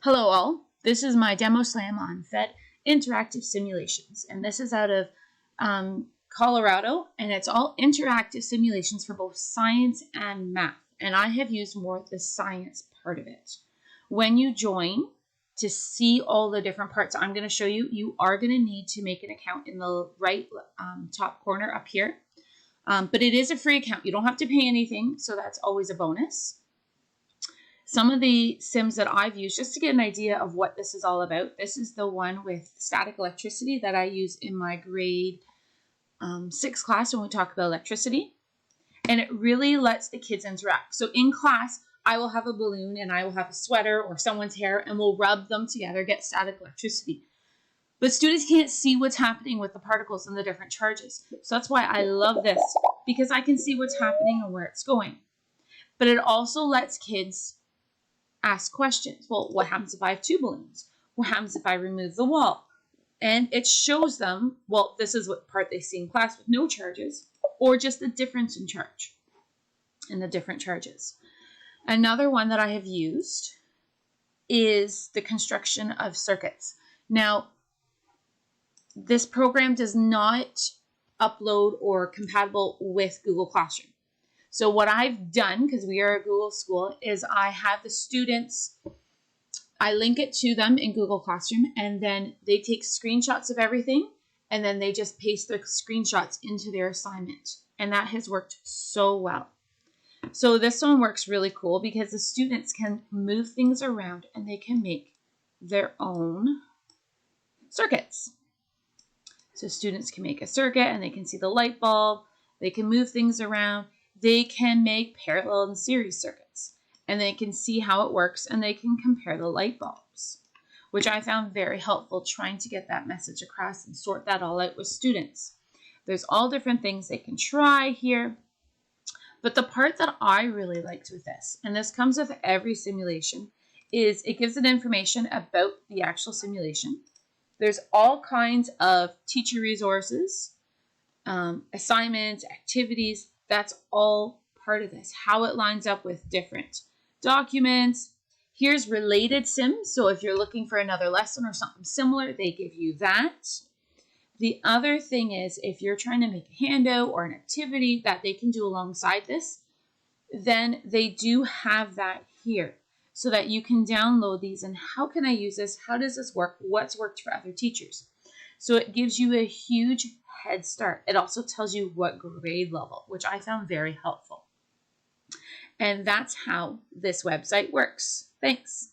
Hello all, this is my demo slam on PhET interactive simulations, and this is out of Colorado, and it's all interactive simulations for both science and math, and I have used more the science part of it. When you join, to see all the different parts I'm going to show you, you are going to need to make an account in the right top corner up here, but it is a free account. You don't have to pay anything, so that's always a bonus. Some of the sims that I've used, just to get an idea of what this is all about, this is the one with static electricity that I use in my grade 6 class when we talk about electricity. And it really lets the kids interact. So in class, I will have a balloon and I will have a sweater or someone's hair, and we'll rub them together, get static electricity. But students can't see what's happening with the particles and the different charges. So that's why I love this, because I can see what's happening and where it's going. But it also lets kids ask questions. Well, what happens if I have 2 balloons? What happens if I remove the wall? And it shows them, well, this is what part they see in class with no charges, or just the difference in charge and the different charges. Another one that I have used is the construction of circuits. Now, this program does not upload or compatible with Google Classroom. So what I've done, because we are a Google school, is I have the students, I link it to them in Google Classroom, and then they take screenshots of everything, and then they just paste the screenshots into their assignment. And that has worked so well. So this one works really cool because the students can move things around and they can make their own circuits. So students can make a circuit and they can see the light bulb, they can move things around. They can make parallel and series circuits, and they can see how it works, and they can compare the light bulbs, which I found very helpful trying to get that message across and sort that all out with students. There's all different things they can try here, but the part that I really liked with this, and this comes with every simulation, is it gives it information about the actual simulation. There's all kinds of teacher resources, assignments, activities. That's all part of this, how it lines up with different documents. Here's related sims. So if you're looking for another lesson or something similar, they give you that. The other thing is if you're trying to make a handout or an activity that they can do alongside this, then they do have that here so that you can download these. And how can I use this? How does this work? What's worked for other teachers? So it gives you a huge head start. It also tells you what grade level, which I found very helpful. And that's how this website works. Thanks.